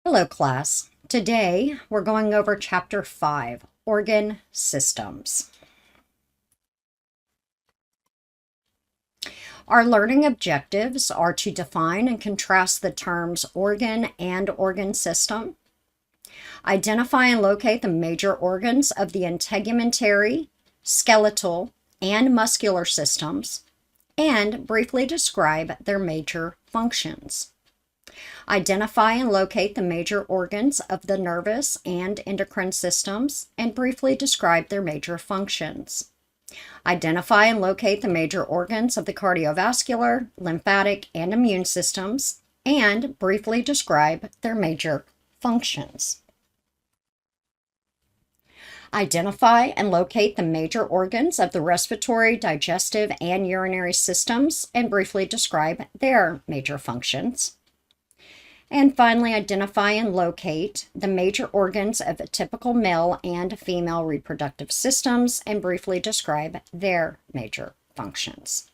Hello, class. Today we're going over Chapter 5, Organ Systems. Our learning objectives are to define and contrast the terms organ and organ system, identify and locate the major organs of the integumentary, skeletal, and muscular systems, and briefly describe their major functions. Identify and locate the major organs of the nervous and endocrine systems and briefly describe their major functions. Identify and locate the major organs of the cardiovascular, lymphatic, and immune systems and briefly describe their major functions. Identify and locate the major organs of the respiratory, digestive, and urinary systems and briefly describe their major functions. And finally, identify and locate the major organs of typical male and female reproductive systems and briefly describe their major functions.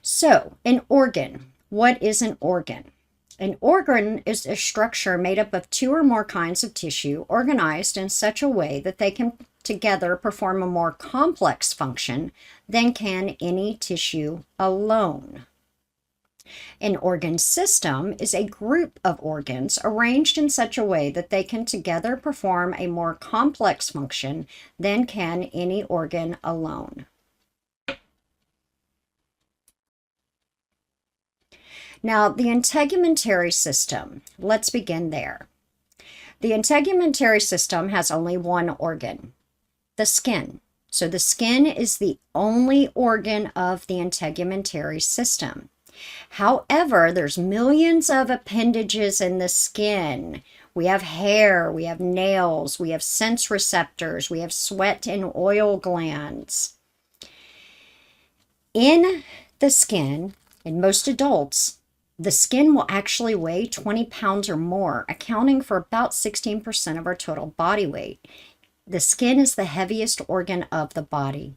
So, an organ. What is an organ? An organ is a structure made up of two or more kinds of tissue organized in such a way that they can together perform a more complex function than can any tissue alone. An organ system is a group of organs arranged in such a way that they can together perform a more complex function than can any organ alone. Now, the integumentary system, let's begin there. The integumentary system has only one organ, the skin. So the skin is the only organ of the integumentary system. However, there's millions of appendages in the skin. We have hair, we have nails, we have sense receptors, we have sweat and oil glands. In the skin, in most adults, the skin will actually weigh 20 pounds or more, accounting for about 16% of our total body weight. The skin is the heaviest organ of the body.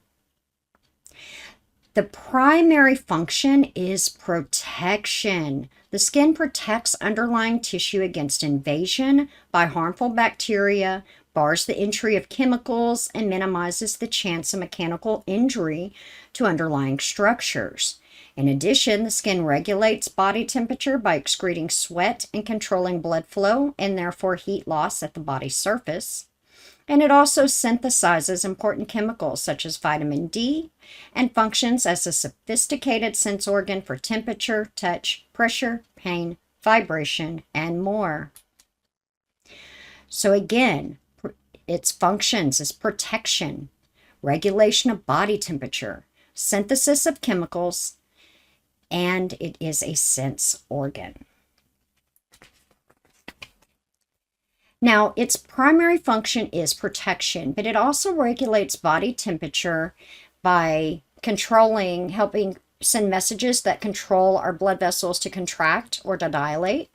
The primary function is protection. The skin protects underlying tissue against invasion by harmful bacteria, bars the entry of chemicals, and minimizes the chance of mechanical injury to underlying structures. In addition, the skin regulates body temperature by excreting sweat and controlling blood flow and therefore heat loss at the body surface. And it also synthesizes important chemicals such as vitamin D and functions as a sophisticated sense organ for temperature, touch, pressure, pain, vibration, and more. So again, its functions is protection, regulation of body temperature, synthesis of chemicals, and it is a sense organ. Now, its primary function is protection, but it also regulates body temperature by helping send messages that control our blood vessels to contract or to dilate,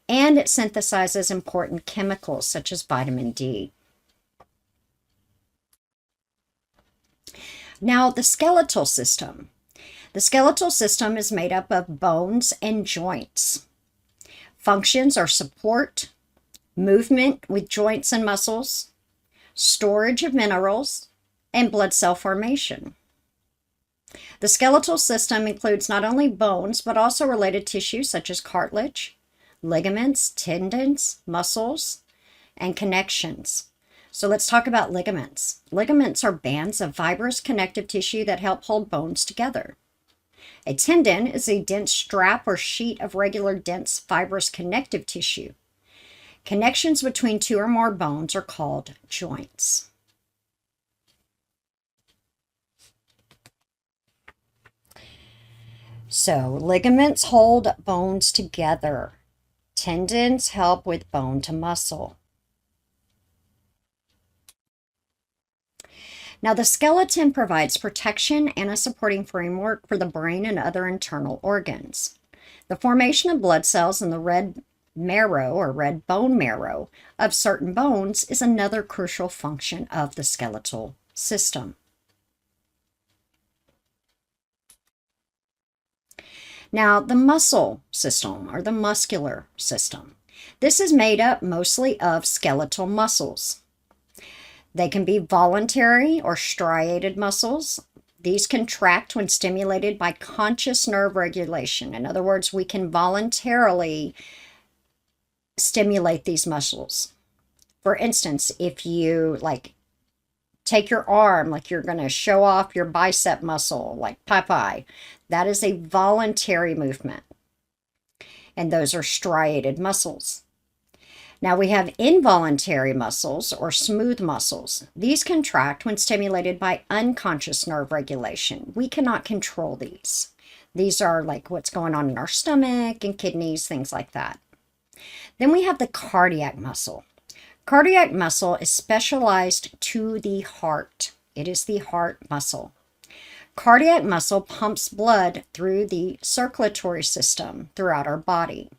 and it synthesizes important chemicals such as vitamin D. Now, the skeletal system. The skeletal system is made up of bones and joints. Functions are support, movement with joints and muscles, storage of minerals, and blood cell formation. The skeletal system includes not only bones, but also related tissues such as cartilage, ligaments, tendons, muscles, and connections. So let's talk about ligaments. Ligaments are bands of fibrous connective tissue that help hold bones together. A tendon is a dense strap or sheet of regular dense fibrous connective tissue. Connections between two or more bones are called joints. So, ligaments hold bones together. Tendons help with bone to muscle. Now, the skeleton provides protection and a supporting framework for the brain and other internal organs. The formation of blood cells in the red marrow or red bone marrow of certain bones is another crucial function of the skeletal system. Now, the muscle system or the muscular system. This is made up mostly of skeletal muscles. They can be voluntary or striated muscles. These contract when stimulated by conscious nerve regulation. In other words, we can voluntarily stimulate these muscles. For instance, if you take your arm, like you're going to show off your bicep muscle, like Popeye, that is a voluntary movement. And those are striated muscles. Now we have involuntary muscles or smooth muscles. These contract when stimulated by unconscious nerve regulation. We cannot control these. These are like what's going on in our stomach and kidneys, things like that. Then we have the cardiac muscle. Cardiac muscle is specialized to the heart. It is the heart muscle. Cardiac muscle pumps blood through the circulatory system throughout our body.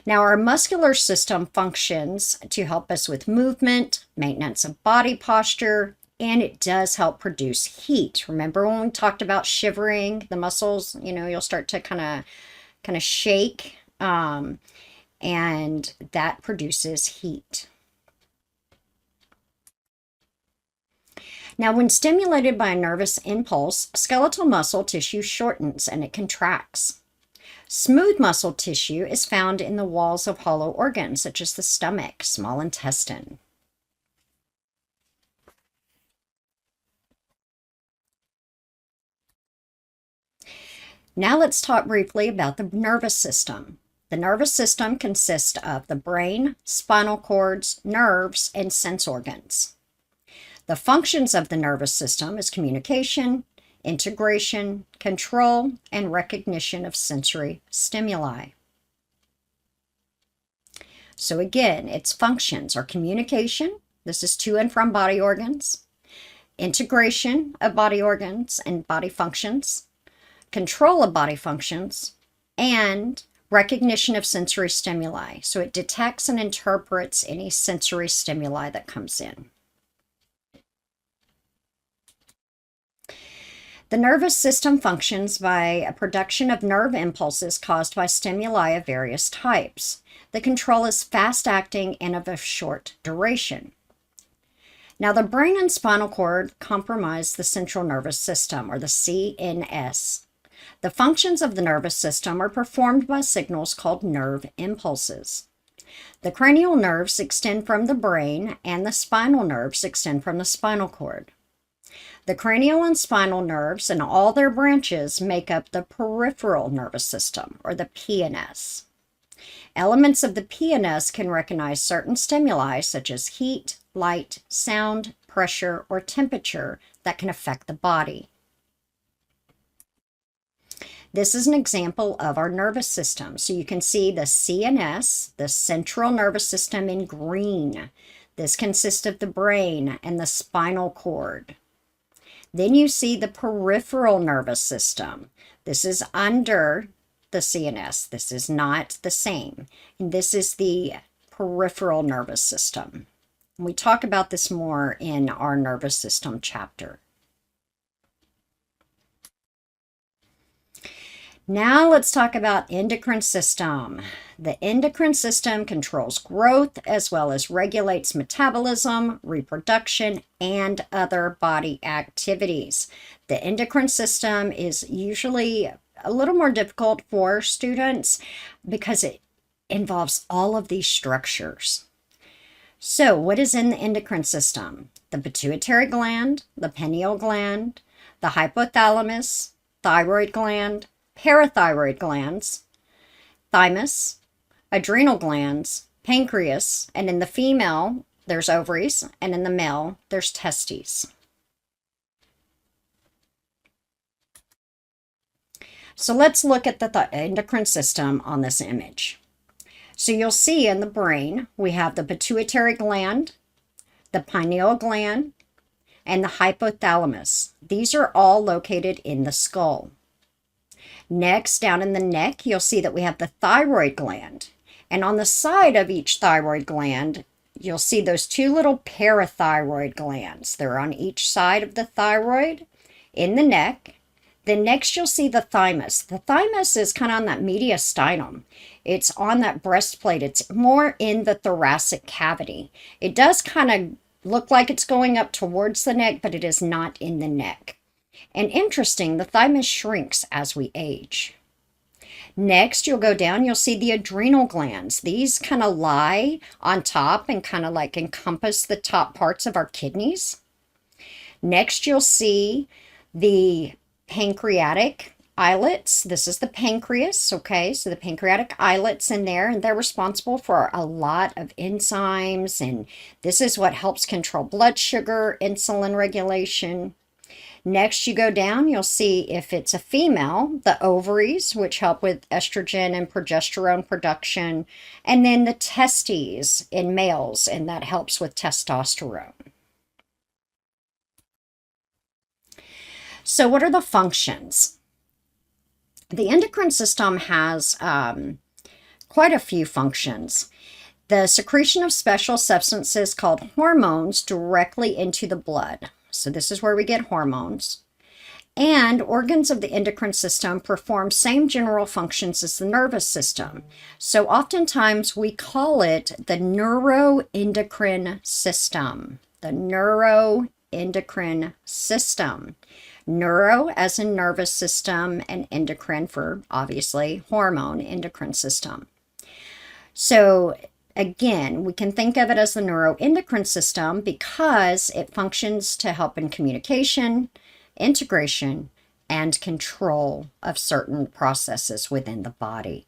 Now, our muscular system functions to help us with movement, maintenance of body posture, and it does help produce heat. Remember when we talked about shivering the muscles? You'll start to kind of shake, and that produces heat. Now, when stimulated by a nervous impulse, skeletal muscle tissue shortens and it contracts. Smooth muscle tissue is found in the walls of hollow organs, such as the stomach, small intestine. Now let's talk briefly about the nervous system. The nervous system consists of the brain, spinal cords, nerves, and sense organs. The functions of the nervous system is communication, integration, control, and recognition of sensory stimuli. So again, its functions are communication, this is to and from body organs, integration of body organs and body functions, control of body functions, and recognition of sensory stimuli. So it detects and interprets any sensory stimuli that comes in. The nervous system functions by a production of nerve impulses caused by stimuli of various types. The control is fast-acting and of a short duration. Now, the brain and spinal cord comprise the central nervous system, or the CNS. The functions of the nervous system are performed by signals called nerve impulses. The cranial nerves extend from the brain, and the spinal nerves extend from the spinal cord. The cranial and spinal nerves and all their branches make up the peripheral nervous system, or the PNS. Elements of the PNS can recognize certain stimuli such as heat, light, sound, pressure, or temperature that can affect the body. This is an example of our nervous system. So you can see the CNS, the central nervous system, in green. This consists of the brain and the spinal cord. Then you see the peripheral nervous system. This is under the CNS. This is not the same. And this is the peripheral nervous system. We talk about this more in our nervous system chapter. Now let's talk about endocrine system. The endocrine system controls growth as well as regulates metabolism, reproduction, and other body activities. The endocrine system is usually a little more difficult for students because it involves all of these structures. So what is in the endocrine system? The pituitary gland, the pineal gland, the hypothalamus, thyroid gland, parathyroid glands, thymus, adrenal glands, pancreas, and in the female, there's ovaries, and in the male, there's testes. So let's look at the endocrine system on this image. So you'll see in the brain, we have the pituitary gland, the pineal gland, and the hypothalamus. These are all located in the skull. Next, down in the neck, you'll see that we have the thyroid gland. And on the side of each thyroid gland, you'll see those two little parathyroid glands. They're on each side of the thyroid, in the neck. Then next you'll see the thymus. The thymus is kind of on that mediastinum. It's on that breastplate. It's more in the thoracic cavity. It does kind of look like it's going up towards the neck, but it is not in the neck. And interesting, the thymus shrinks as we age. Next, you'll go down, you'll see the adrenal glands. These kind of lie on top and kind of like encompass the top parts of our kidneys. Next, you'll see the pancreatic islets. This is the pancreas, okay? So the pancreatic islets in there, and they're responsible for a lot of enzymes, and this is what helps control blood sugar, insulin regulation. Next, you go down, you'll see if it's a female, the ovaries, which help with estrogen and progesterone production, and then the testes in males, and that helps with testosterone. So what are the functions? The endocrine system has quite a few functions. The secretion of special substances called hormones directly into the blood. So this is where we get hormones. And organs of the endocrine system perform same general functions as the nervous system. So oftentimes we call it the neuroendocrine system. The neuroendocrine system. Neuro as in nervous system, and endocrine for obviously hormone, endocrine system. So again, we can think of it as the neuroendocrine system because it functions to help in communication, integration, and control of certain processes within the body.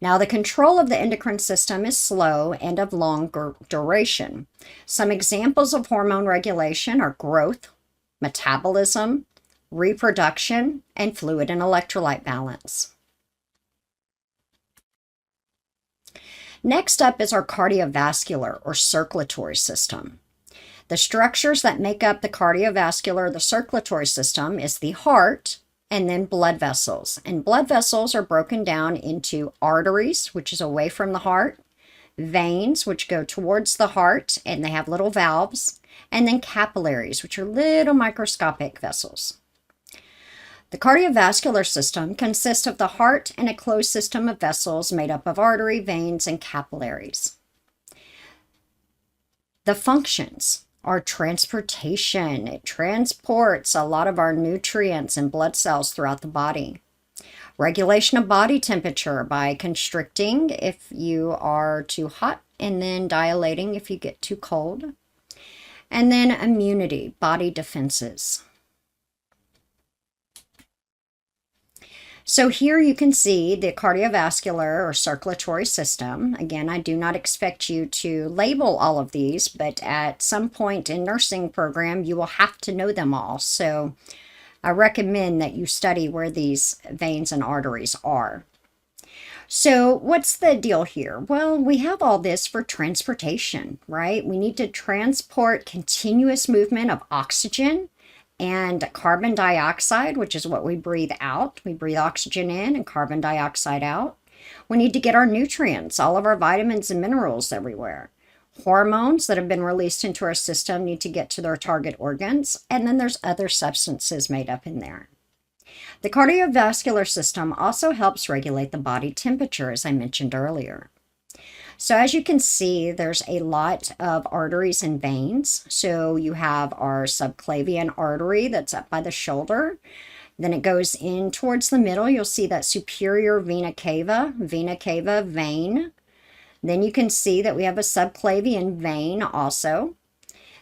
Now, the control of the endocrine system is slow and of longer duration. Some examples of hormone regulation are growth, metabolism, reproduction, and fluid and electrolyte balance. Next up is our cardiovascular or circulatory system. The structures that make up the cardiovascular, the circulatory system, is the heart, and then blood vessels. And blood vessels are broken down into arteries, which is away from the heart, veins, which go towards the heart, and they have little valves, and then capillaries, which are little microscopic vessels. The cardiovascular system consists of the heart and a closed system of vessels made up of artery, veins, and capillaries. The functions are transportation. It transports a lot of our nutrients and blood cells throughout the body. Regulation of body temperature by constricting if you are too hot and then dilating if you get too cold. And then immunity, body defenses. So here you can see the cardiovascular or circulatory system. Again, I do not expect you to label all of these, but at some point in nursing program, you will have to know them all. So I recommend that you study where these veins and arteries are. So what's the deal here? Well, we have all this for transportation, right? We need to transport continuous movement of oxygen and carbon dioxide, which is what we breathe out. We breathe oxygen in and carbon dioxide out. We need to get our nutrients, all of our vitamins and minerals everywhere. Hormones that have been released into our system need to get to their target organs, and then there's other substances made up in there. The cardiovascular system also helps regulate the body temperature, as I mentioned earlier. So as you can see, there's a lot of arteries and veins. So you have our subclavian artery that's up by the shoulder. Then it goes in towards the middle. You'll see that superior vena cava vein. Then you can see that we have a subclavian vein also.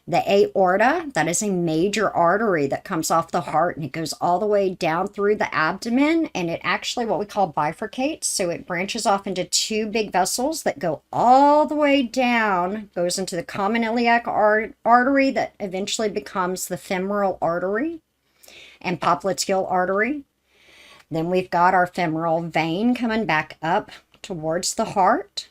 The aorta, that is a major artery that comes off the heart, and it goes all the way down through the abdomen, and it actually what we call bifurcates. So it branches off into two big vessels that go all the way down, goes into the common iliac artery that eventually becomes the femoral artery and popliteal artery. Then we've got our femoral vein coming back up towards the heart.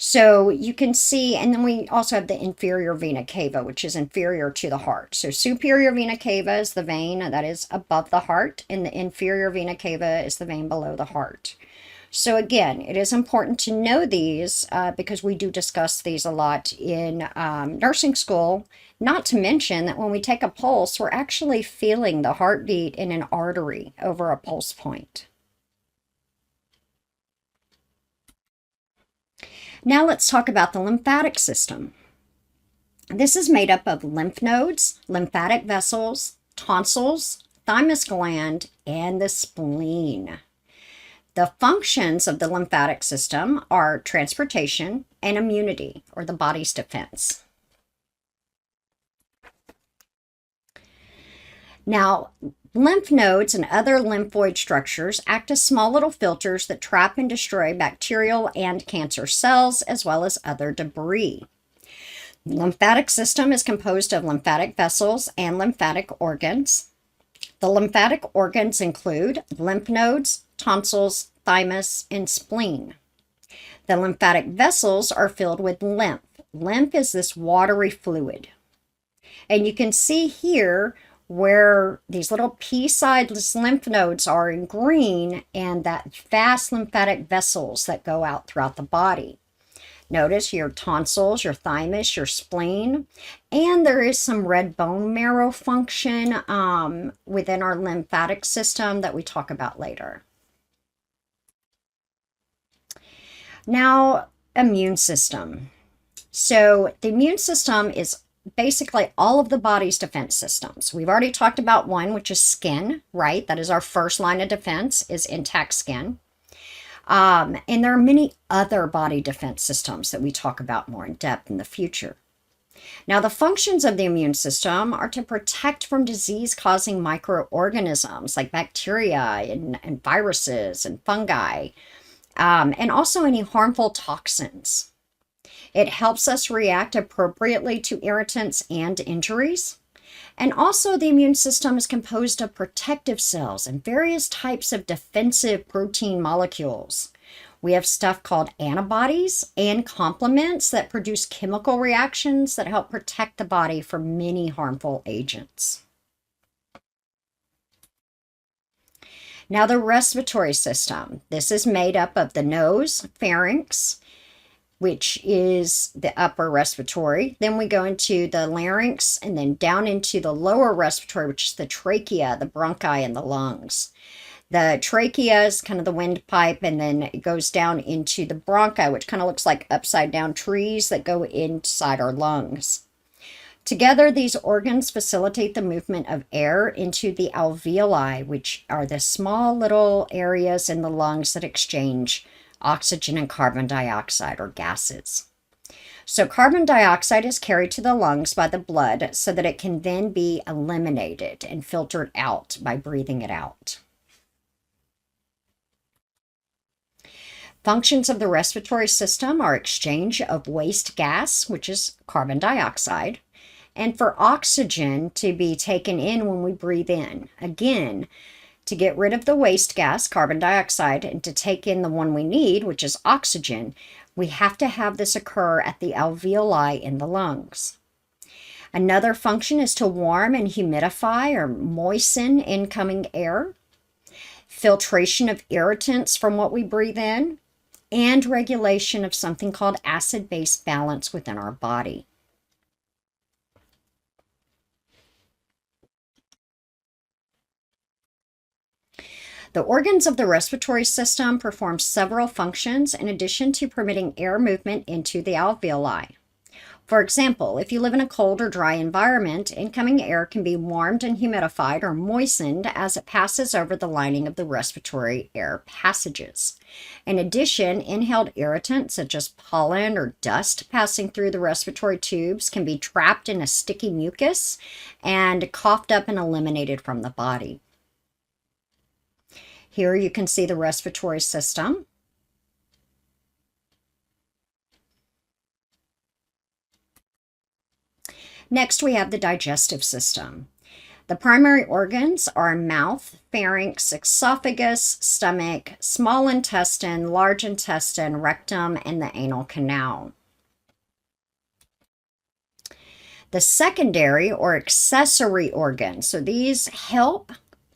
So you can see, and then we also have the inferior vena cava, which is inferior to the heart. So superior vena cava is the vein that is above the heart, and the inferior vena cava is the vein below the heart. So again, it is important to know these because we do discuss these a lot in nursing school, not to mention that when we take a pulse, we're actually feeling the heartbeat in an artery over a pulse point. Now let's talk about the lymphatic system. This is made up of lymph nodes, lymphatic vessels, tonsils, thymus gland, and the spleen. The functions of the lymphatic system are transportation and immunity, or the body's defense. Now, lymph nodes and other lymphoid structures act as small little filters that trap and destroy bacterial and cancer cells, as well as other debris. The lymphatic system is composed of lymphatic vessels and lymphatic organs. The lymphatic organs include lymph nodes, tonsils, thymus, and spleen. The lymphatic vessels are filled with lymph. Lymph is this watery fluid. And you can see here where these little pea-sized lymph nodes are in green and that vast lymphatic vessels that go out throughout the body. Notice your tonsils, your thymus, your spleen, and there is some red bone marrow function within our lymphatic system that we talk about later. Now, immune system. So the immune system is basically all of the body's defense systems. We've already talked about one, which is skin, right? That is our first line of defense, is intact skin. And there are many other body defense systems that we talk about more in depth in the future. Now, the functions of the immune system are to protect from disease-causing microorganisms like bacteria and viruses and fungi, and also any harmful toxins. It helps us react appropriately to irritants and injuries. And also, the immune system is composed of protective cells and various types of defensive protein molecules. We have stuff called antibodies and complements that produce chemical reactions that help protect the body from many harmful agents. Now, the respiratory system. This is made up of the nose, pharynx, which is the upper respiratory. Then we go into the larynx and then down into the lower respiratory, which is the trachea, the bronchi, and the lungs. The trachea is kind of the windpipe, and then it goes down into the bronchi, which kind of looks like upside down trees that go inside our lungs. Together, these organs facilitate the movement of air into the alveoli, which are the small little areas in the lungs that exchange oxygen and carbon dioxide, or gases. So carbon dioxide is carried to the lungs by the blood so that it can then be eliminated and filtered out by breathing it out. Functions of the respiratory system are exchange of waste gas, which is carbon dioxide, and for oxygen to be taken in when we breathe in. Again, to get rid of the waste gas, carbon dioxide, and to take in the one we need, which is oxygen, we have to have this occur at the alveoli in the lungs. Another function is to warm and humidify or moisten incoming air, filtration of irritants from what we breathe in, and regulation of something called acid-base balance within our body. The organs of the respiratory system perform several functions in addition to permitting air movement into the alveoli. For example, if you live in a cold or dry environment, incoming air can be warmed and humidified or moistened as it passes over the lining of the respiratory air passages. In addition, inhaled irritants such as pollen or dust passing through the respiratory tubes can be trapped in a sticky mucus and coughed up and eliminated from the body. Here you can see the respiratory system. Next, we have the digestive system. The primary organs are mouth, pharynx, esophagus, stomach, small intestine, large intestine, rectum, and the anal canal. The secondary or accessory organs, so these help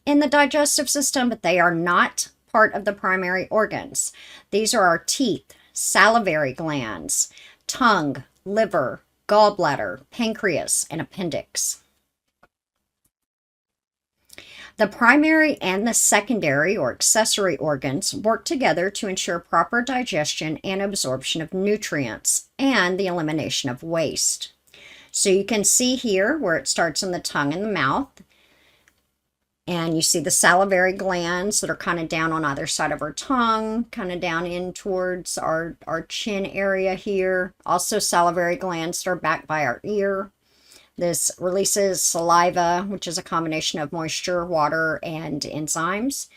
in the digestive system, but they are not part of the primary organs. These are our teeth, salivary glands, tongue, liver, gallbladder, pancreas, and appendix. The primary and the secondary or accessory organs work together to ensure proper digestion and absorption of nutrients and the elimination of waste. So you can see here where it starts in the tongue and the mouth. And you see the salivary glands that are kind of down on either side of our tongue, kind of down in towards our chin area here. Also salivary glands that are back by our ear. This releases saliva, which is a combination of moisture, water, and enzymes.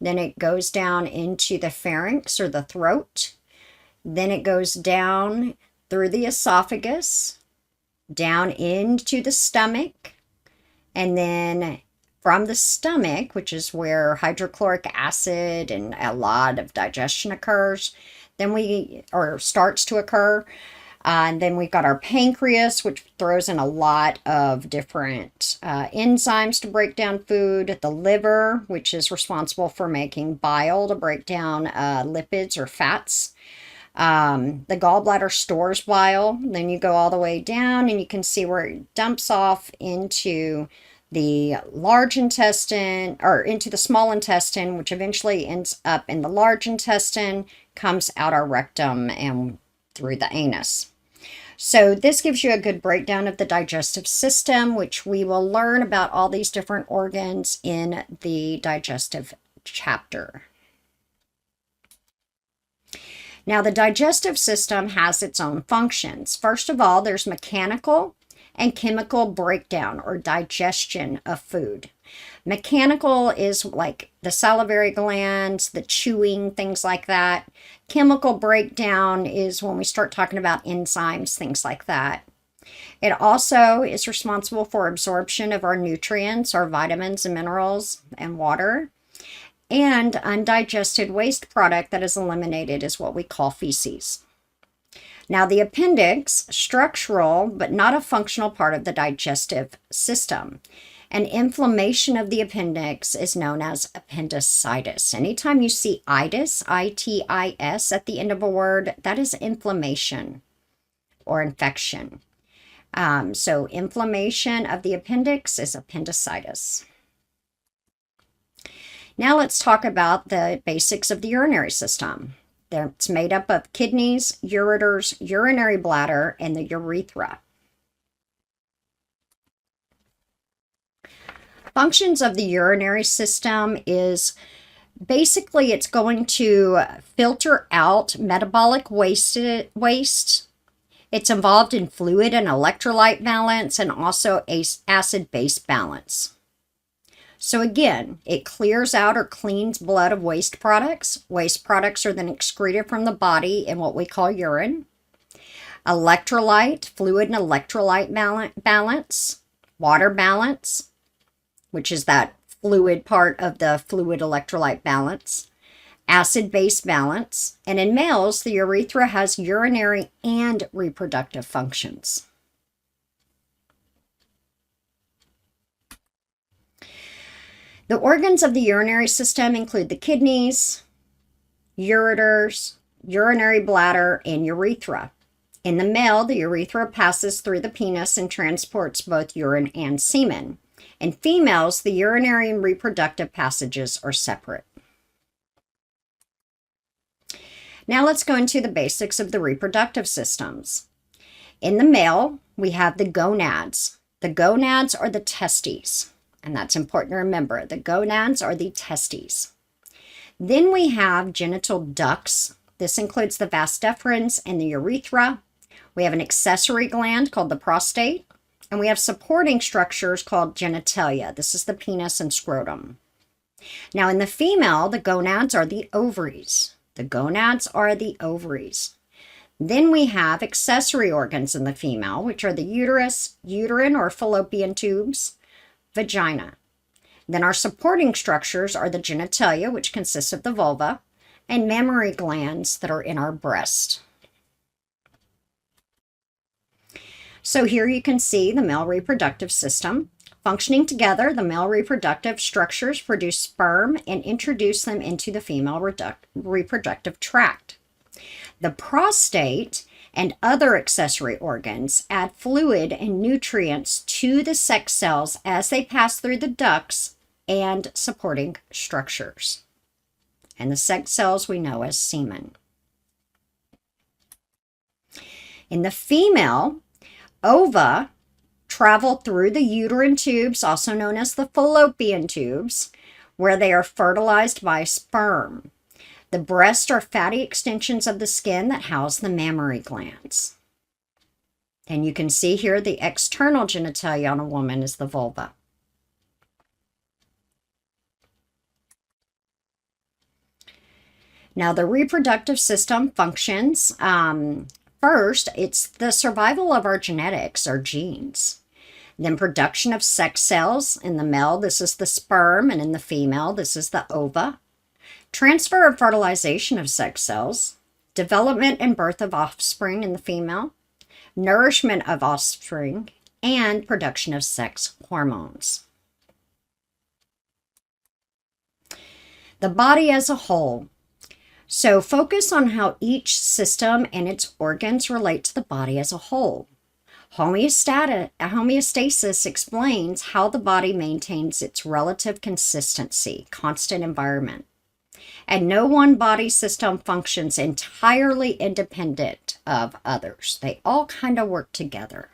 Then it goes down into the pharynx or the throat. Then it goes down through the esophagus, down into the stomach, and then from the stomach, which is where hydrochloric acid and a lot of digestion occurs, starts to occur. And then we've got our pancreas, which throws in a lot of different enzymes to break down food. The liver, which is responsible for making bile to break down lipids or fats. The gallbladder stores bile. Then you go all the way down and you can see where it dumps off into the large intestine or into the small intestine, which eventually ends up in the large intestine, comes out our rectum and through the anus. So this gives you a good breakdown of the digestive system, which we will learn about all these different organs in the digestive chapter. Now, the digestive system has its own functions. First of all, there's mechanical and chemical breakdown or digestion of food. Mechanical is like the salivary glands, the chewing, things like that. Chemical breakdown is when we start talking about enzymes, things like that. It also is responsible for absorption of our nutrients, our vitamins and minerals and water. And undigested waste product that is eliminated is what we call feces. Now, the appendix, structural but not a functional part of the digestive system. And inflammation of the appendix is known as appendicitis. Anytime you see itis, I-T-I-S, at the end of a word, that is inflammation or infection. So inflammation of the appendix is appendicitis. Now let's talk about the basics of the urinary system. It's made up of kidneys, ureters, urinary bladder, and the urethra. Functions of the urinary system is basically it's going to filter out metabolic waste. It's involved in fluid and electrolyte balance and also acid-base balance. So again, it clears out or cleans blood of waste products. Waste products are then excreted from the body in what we call urine. Electrolyte, fluid and electrolyte balance, water balance, which is that fluid part of the fluid electrolyte balance, acid-base balance, and in males, the urethra has urinary and reproductive functions. The organs of the urinary system include the kidneys, ureters, urinary bladder, and urethra. In the male, the urethra passes through the penis and transports both urine and semen. In females, the urinary and reproductive passages are separate. Now let's go into the basics of the reproductive systems. In the male, we have the gonads. The gonads are the testes. And that's important to remember. The gonads are the testes. Then we have genital ducts. This includes the vas deferens and the urethra. We have an accessory gland called the prostate. And we have supporting structures called genitalia. This is the penis and scrotum. Now in the female, the gonads are the ovaries. The gonads are the ovaries. Then we have accessory organs in the female, which are the uterus, uterine or fallopian tubes, vagina. Then our supporting structures are the genitalia, which consists of the vulva, and mammary glands that are in our breast. So here you can see the male reproductive system. Functioning together, the male reproductive structures produce sperm and introduce them into the female reproductive tract. The prostate and other accessory organs add fluid and nutrients to the sex cells as they pass through the ducts and supporting structures. And the sex cells we know as semen. In the female, ova travel through the uterine tubes, also known as the fallopian tubes, where they are fertilized by sperm. The breasts are fatty extensions of the skin that house the mammary glands. And you can see here the external genitalia on a woman is the vulva. Now, the reproductive system functions. First, it's the survival of our genetics, our genes. Then production of sex cells. In the male, this is the sperm, and in the female, this is the ova. Transfer and fertilization of sex cells. Development and birth of offspring in the female. Nourishment of offspring, and production of sex hormones. The body as a whole. So focus on how each system and its organs relate to the body as a whole. Homeostasis explains how the body maintains its relative consistency, constant environment. And no one body system functions entirely independent of others. They all kind of work together.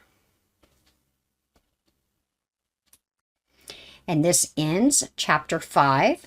And this ends chapter 5.